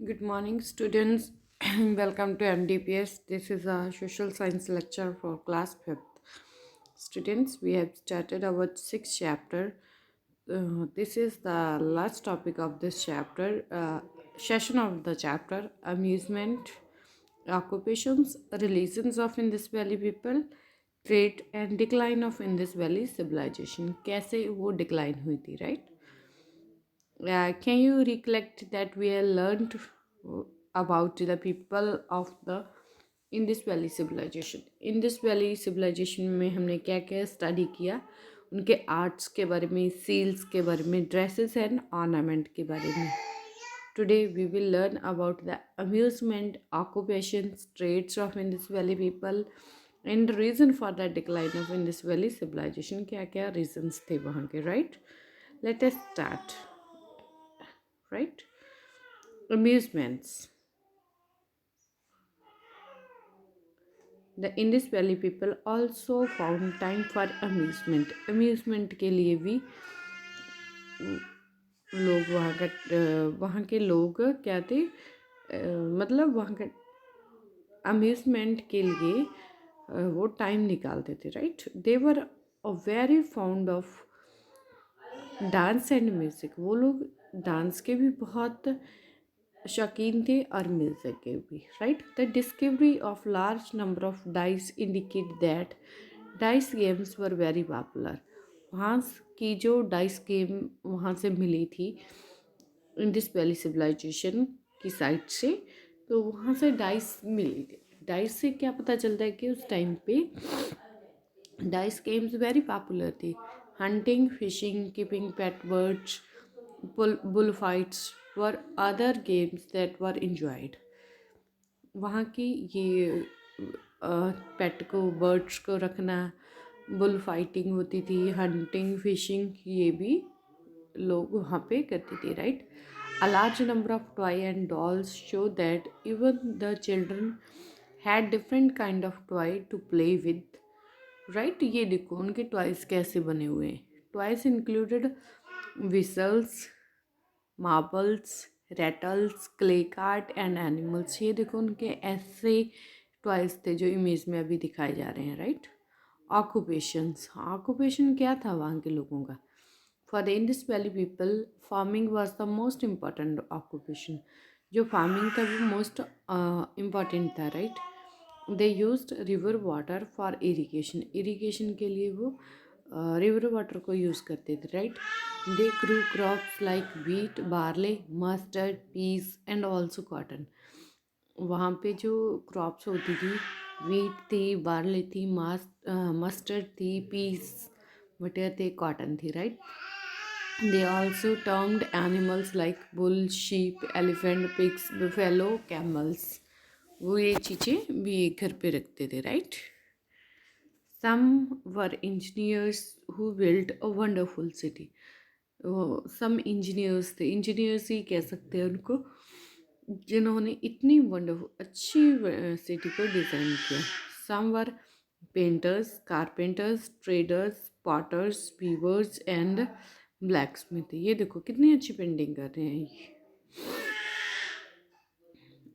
Good morning, students. Welcome to MDPS. This is a social science lecture for class 5th. Students, we have started our sixth chapter. This is the last topic of this chapter, session of the chapter amusement, occupations, religions of Indus Valley people, trade and decline of Indus Valley civilization. कैसे वो decline हुई थी, right? Can you recollect that we have learned about the people of the Indus Valley civilization? Indus Valley civilization में हमने क्या क्या study किया, उनके आर्ट्स के बारे में, सील्स के बारे में, ड्रेसेस एंड ऑर्नामेंट के बारे में. Today we will learn about the amusement, occupations, trades of Indus Valley people and reason for the decline of Indus Valley civilization. क्या क्या reasons थे वहाँ के, right? Let us start. Right? Amusements. The Indus Valley people also found time for amusement. Amusement के लिए भी लोग वहाँ के लोग क्या थे, मतलब वहाँ का अम्यूजमेंट के लिए वो टाइम निकालते थे. Right, they were very found of dance and music. वो लोग डांस के भी बहुत शौकीन थे और म्यूज़िक के भी. Right, the discovery of large number of dice indicate that dice games were very popular. वहाँ की जो डाइस गेम वहाँ से मिली थी इंडस वैली सिविलाइजेशन की साइड से, तो वहाँ से डाइस मिली थी. डाइस से क्या पता चलता है कि उस टाइम पे डाइस गेम्स वेरी पॉपुलर थी. Hunting, fishing, keeping pet birds, bull fights were other games that were enjoyed. वहाँ की ये पेट को, बर्ड्स को रखना, बुल फाइटिंग होती थी, हंटिंग, फिशिंग, ये भी लोग वहाँ पे करते थे. Right, a large number of toy and dolls show that even the children had different kind of toy to play with. Right, ये देखो उनके टॉयज कैसे बने हुए हैं. Toys included whistles, marbles, rattles, clay cart and animals. ये देखो उनके ऐसे टॉयज थे जो इमेज में अभी दिखाए जा रहे हैं. Right, occupations. ऑक्यूपेशन क्या था वहाँ के लोगों का? For the Indus valley people farming was the most important occupation. जो फार्मिंग था वो मोस्ट इम्पॉर्टेंट था. Right, they used river water for irrigation. Irrigation के लिए वो रिवर वाटर को यूज़ करते थे. Right, they grew crops like wheat, barley, mustard, peas and also cotton. वहाँ पे जो क्रॉप्स होती थी, वीट थी, बार्ले थी, मस्टर्ड थी, पीस मटर थे, कॉटन थी. Right, they also termed animals like bull, sheep, elephant, pigs, buffalo, camels. वो ये चीज़ें भी घर पे रखते थे. Right, some were engineers who built a wonderful city. Some engineers थे, इंजीनियर्स ही कह सकते हैं उनको, जिन्होंने इतनी वंडरफुल अच्छी सिटी को डिज़ाइन किया. Some were painters, carpenters, traders, potters, weavers and blacksmith. ये देखो कितनी अच्छी पेंटिंग कर रहे हैं ये.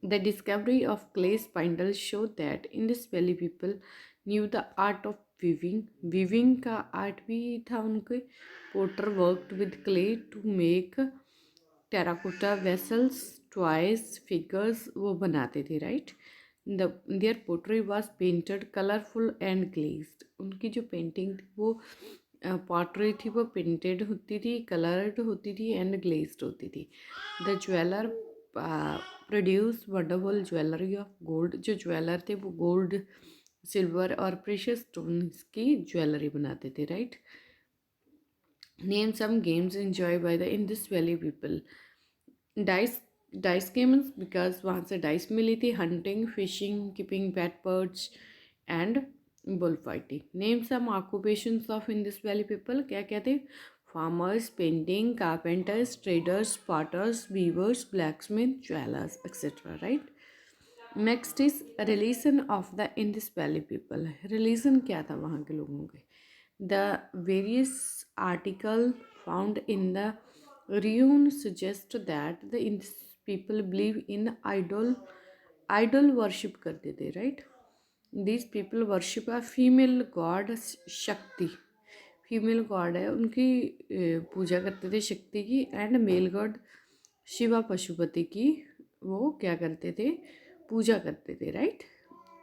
The discovery of clay spindles showed that Indus Valley people knew the art of weaving. Weaving का आर्ट भी था उनके. Potter worked with clay to make terracotta vessels, toys, figures वो बनाते थे. Right, their pottery was painted colourful and glazed. उनकी जो painting थी वो पॉटरी थी वो पेंटेड होती थी, कलर्ड होती थी एंड ग्लेज्ड होती थी. The jeweller produce wonderful jewellery of gold. जो ज्वेलर थे वो गोल्ड, सिल्वर और प्रेशियस स्टोन्स की ज्वेलरी बनाते थे. Right, name some games enjoy by the Indus valley people. Dice dice games because वहाँ से डाइस मिली थी. Hunting, fishing, keeping pet birds and bull fighting. Name some occupations of Indus valley people. क्या क्या थे? Farmers, painting, carpenters, traders, potters, weavers, blacksmith, jewellers etcetera. Right, next is religion of the Indus valley people. Religion क्या था वहाँ के लोगों के? The various article found in the Ryun suggest that the Indus people believe in idol worship करते थे, right. These people worship a female god Shakti, female god है उनकी पूजा करते थे शक्ति की, and male god Shiva Pashupati की वो क्या करते थे, पूजा करते थे, right.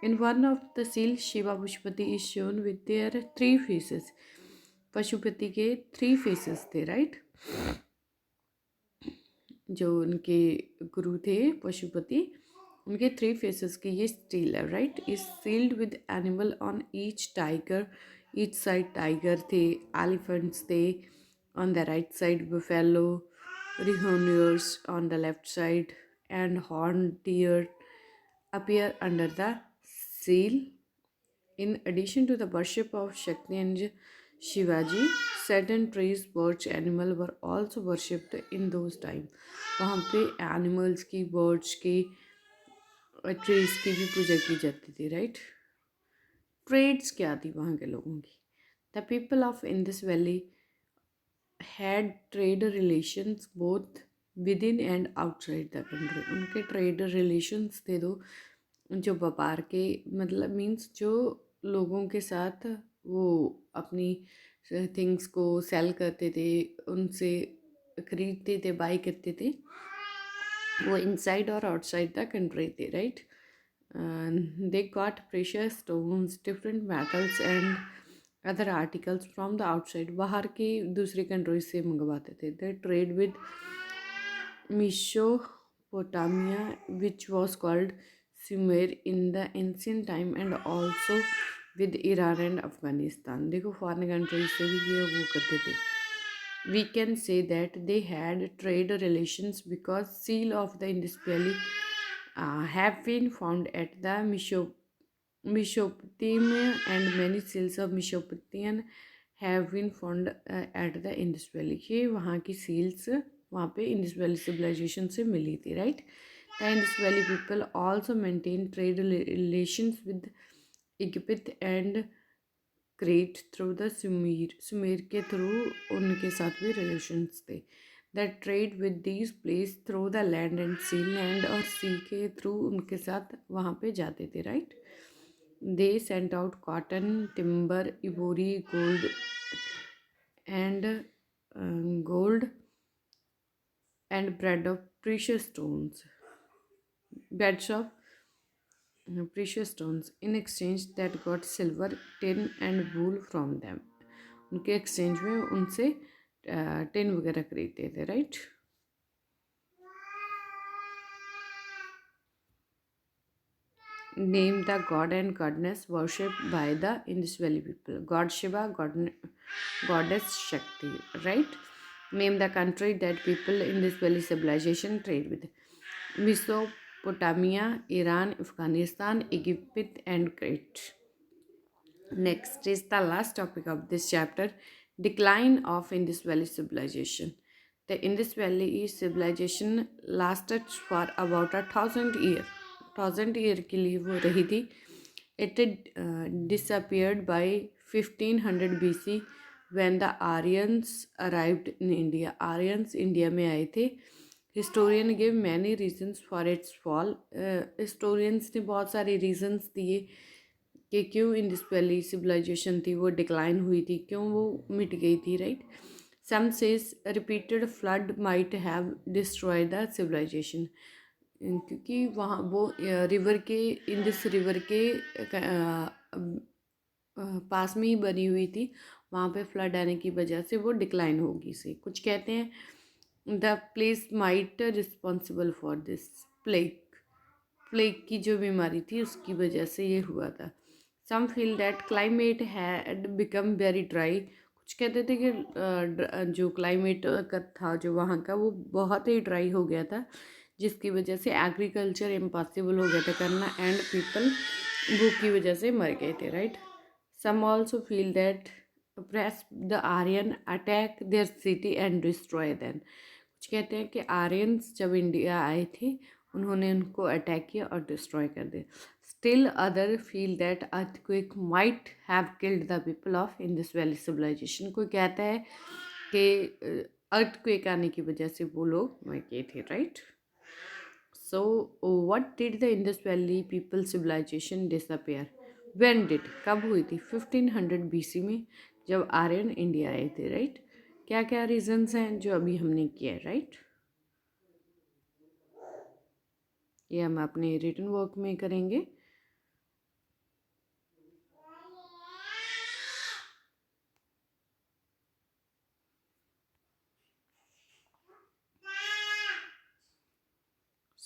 In one of the seal Shiva Pashupati is shown with their 3 faces, Pashupati के 3 फेसेस थे, राइट। जो उनके गुरु थे पशुपति, उनके 3 फेसेस की ये स्टील है, right. Is sealed with animal on each tiger, each side tiger थे, एलिफेंट्स थे, on the right side buffalo, rhinoceros on the left side, and horned deer appear under the seal. In addition to the worship of Shakti and Shivaji, certain trees, birds, animal were also worshipped in those time. वहाँ पे animals की, birds की, trees की भी पूजा की जाती थी, right. Trades क्या थी वहाँ के लोगों की? The people of Indus valley had trade relations both with in and outside the country. उनके ट्रेड रिलेशंस थे दो, जो व्यापार के मतलब मीन्स जो लोगों के साथ वो अपनी थिंग्स को सेल करते थे, उनसे खरीदते थे, बाई करते थे, वो इनसाइड और आउटसाइड द कंट्री थे, right. They got precious stones, different metals and other articles from the outside, बाहर की दूसरी कंट्रीज से मंगवाते थे। दे trade with Mesopotamia, which was called Sumer in the ancient time, and also with Iran and Afghanistan. देखो foreign countries से भी ये वो करते थे। We can say that they had trade relations because seal of the Indus Valley have been found at the Mesopotamia, and many seals of Mesopotamian have been found at the Indus Valley. ये वहाँ की seals वहाँ पे Indus valley civilisation से मिली थी, right. The Indus valley people also maintain trade relations with Egypt and Crete through the Sumer के through उनके साथ भी रिलेशंस थे। The trade with these place through the land and sea, land और sea के थ्रू उनके साथ वहाँ पे जाते थे, right. They sent out cotton, timber, ivory, gold and bread of precious stones, beds of precious stones in exchange that got silver, tin and wool from them. उनके exchange में उनसे टिन वगैरह खरीदते थे, right. Name the god and goddess worshipped by the Indus Valley people. God Shiva, goddess Shakti, right? Name the country that people in this valley civilization trade with. Mesopotamia, Iran, Afghanistan, Egypt and Crete. Next is the last topic of this chapter, decline of Indus Valley civilization. The Indus Valley civilization lasted for about 1,000 year के लिए वो रही थी. It disappeared by 1500 BC when the Aryans arrived in India. Aryans India में आए थे. Historian give many reasons for its fall. Historians ने बहुत सारे reasons दिए कि क्यों इंडस वैली सिविलाइजेशन थी वो डिक्लाइन हुई थी, क्यों वो मिट गई थी, right. Some say repeated flood might have destroy the civilisation, क्योंकि वहाँ वो रिवर के, इंडस रिवर के पास में ही बनी हुई थी, वहाँ पे फ्लड आने की वजह से वो डिक्लाइन होगी से। कुछ कहते हैं the place might responsible for this plague की जो बीमारी थी उसकी वजह से ये हुआ था। Some feel that climate had become very dry, कुछ कहते थे कि जो क्लाइमेट का था जो वहाँ का वो बहुत ही ड्राई हो गया था, जिसकी वजह से एग्रीकल्चर इम्पॉसिबल हो गया था करना, एंड पीपल भूख की वजह से मर गए थे, right. Some also feel that press the Aryan attack their city and destroy them, कुछ कहते हैं कि आर्यंस जब इंडिया आए थे उन्होंने उनको अटैक किया और डिस्ट्रॉय कर दिया। Still other feel that earthquake might have killed the people of Indus valley civilisation, कोई कहता है कि अर्थक्वेक आने की वजह से वो लोग मर गए थे, right. So what did the Indus Valley people civilization disappear? When did, कब हुई थी? 1500 BC में, जब आर्यन इंडिया आए थे, राइट? क्या क्या रीजंस हैं जो अभी हमने किया है, राइट? ये हम अपने रिटन वर्क में करेंगे.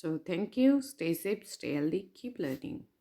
So thank you. Stay safe, stay healthy, keep learning.